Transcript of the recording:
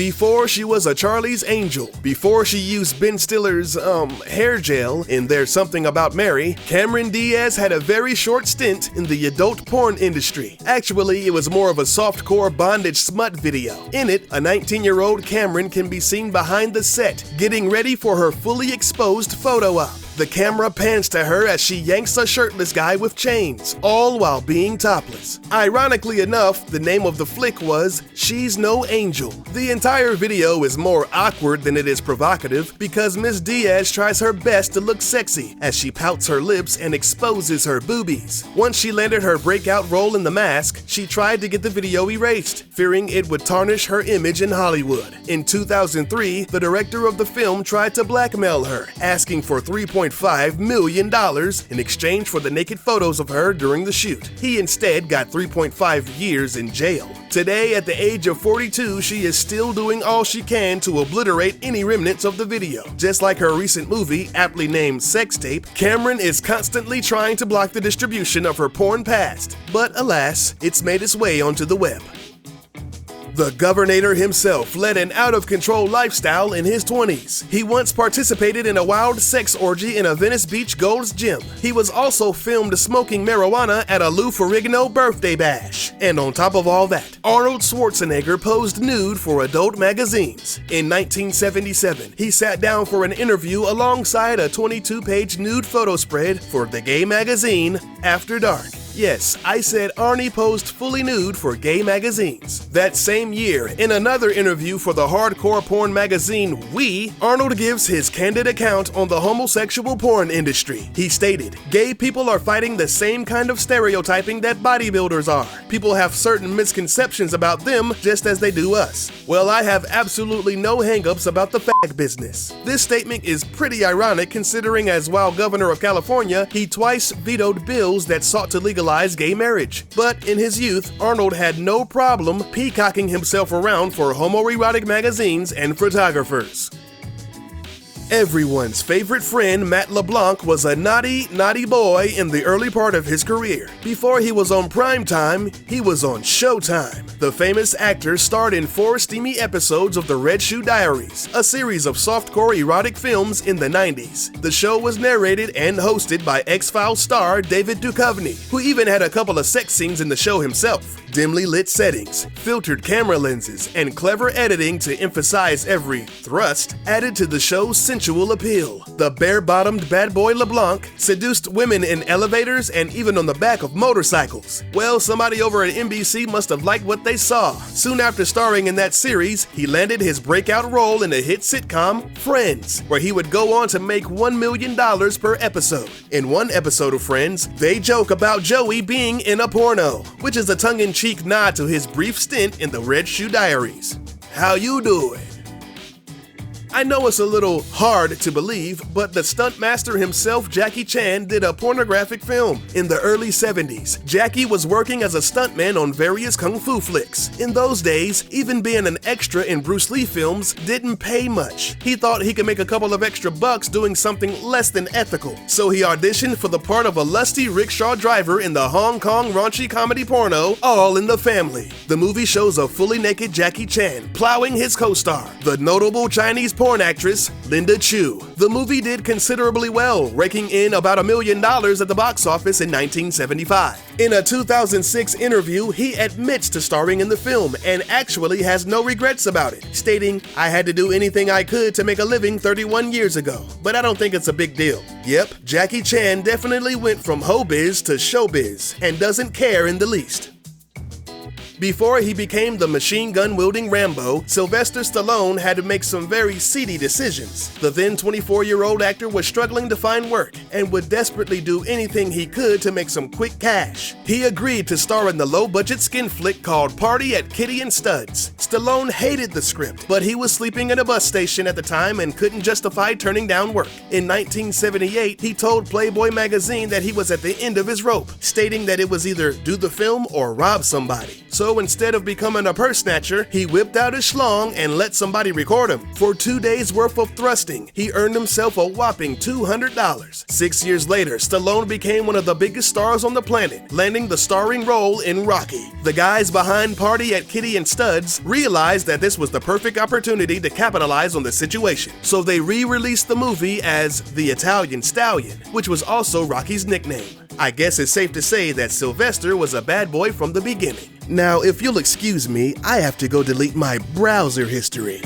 Before she was a Charlie's Angel, before she used Ben Stiller's, hair gel in There's Something About Mary, Cameron Diaz had a very short stint in the adult porn industry. Actually, it was more of a softcore bondage smut video. In it, a 19-year-old Cameron can be seen behind the set, getting ready for her fully exposed photo op. The camera pans to her as she yanks a shirtless guy with chains, all while being topless. Ironically enough, the name of the flick was She's No Angel. The entire video is more awkward than it is provocative because Miss Diaz tries her best to look sexy as she pouts her lips and exposes her boobies. Once she landed her breakout role in The Mask, she tried to get the video erased, fearing it would tarnish her image in Hollywood. In 2003, the director of the film tried to blackmail her, asking for $3.5 million in exchange for the naked photos of her during the shoot. He instead got 3.5 years in jail. Today, at the age of 42, she is still doing all she can to obliterate any remnants of the video. Just like her recent movie, aptly named Sex Tape, Cameron is constantly trying to block the distribution of her porn past. But alas, it's made its way onto the web. The Governator himself led an out-of-control lifestyle in his 20s. He once participated in a wild sex orgy in a Venice Beach Gold's Gym. He was also filmed smoking marijuana at a Lou Ferrigno birthday bash. And on top of all that, Arnold Schwarzenegger posed nude for adult magazines. In 1977, he sat down for an interview alongside a 22-page nude photo spread for the gay magazine After Dark. Yes, I said Arnie posed fully nude for gay magazines. That same year, in another interview for the hardcore porn magazine We, Arnold gives his candid account on the homosexual porn industry. He stated, "Gay people are fighting the same kind of stereotyping that bodybuilders are. People have certain misconceptions about them just as they do us. Well, I have absolutely no hangups about the fag business." This statement is pretty ironic considering as while governor of California, he twice vetoed bills that sought to legalize gay marriage. But in his youth, Arnold had no problem peacocking himself around for homoerotic magazines and photographers. Everyone's favorite friend, Matt LeBlanc, was a naughty boy in the early part of his career. Before he was on primetime, he was on Showtime. The famous actor starred in 4 steamy episodes of The Red Shoe Diaries, a series of softcore erotic films in the 90s. The show was narrated and hosted by X-Files star David Duchovny, who even had a couple of sex scenes in the show himself. Dimly lit settings, filtered camera lenses, and clever editing to emphasize every thrust added to the show's sensual appeal. The bare-bottomed bad boy LeBlanc seduced women in elevators and even on the back of motorcycles. Well, somebody over at NBC must have liked what they saw. Soon after starring in that series, he landed his breakout role in the hit sitcom Friends, where he would go on to make $1 million per episode. In one episode of Friends, they joke about Joey being in a porno, which is a tongue-in-cheek nod to his brief stint in The Red Shoe Diaries. How you doing? I know it's a little hard to believe, but the stuntmaster himself, Jackie Chan, did a pornographic film. In the early 70s, Jackie was working as a stuntman on various kung fu flicks. In those days, even being an extra in Bruce Lee films didn't pay much. He thought he could make a couple of extra bucks doing something less than ethical. So he auditioned for the part of a lusty rickshaw driver in the Hong Kong raunchy comedy porno, All in the Family. The movie shows a fully naked Jackie Chan plowing his co-star, the notable Chinese porn actress Linda Chu. The movie did considerably well, raking in about $1 million at the box office in 1975. In a 2006 interview, he admits to starring in the film and actually has no regrets about it, stating, "I had to do anything I could to make a living 31 years ago, but I don't think it's a big deal." Yep, Jackie Chan definitely went from hobiz to showbiz and doesn't care in the least. Before he became the machine gun-wielding Rambo, Sylvester Stallone had to make some very seedy decisions. The then 24-year-old actor was struggling to find work and would desperately do anything he could to make some quick cash. He agreed to star in the low-budget skin flick called Party at Kitty and Studs. Stallone hated the script, but he was sleeping at a bus station at the time and couldn't justify turning down work. In 1978, he told Playboy magazine that he was at the end of his rope, stating that it was either do the film or rob somebody. So So instead of becoming a purse snatcher, he whipped out his schlong and let somebody record him. For 2 days worth of thrusting, he earned himself a whopping $200. 6 years later, Stallone became one of the biggest stars on the planet, landing the starring role in Rocky. The guys behind Party at Kitty and Studs realized that this was the perfect opportunity to capitalize on the situation, so they re-released the movie as The Italian Stallion, which was also Rocky's nickname. I guess it's safe to say that Sylvester was a bad boy from the beginning. Now, if you'll excuse me, I have to go delete my browser history.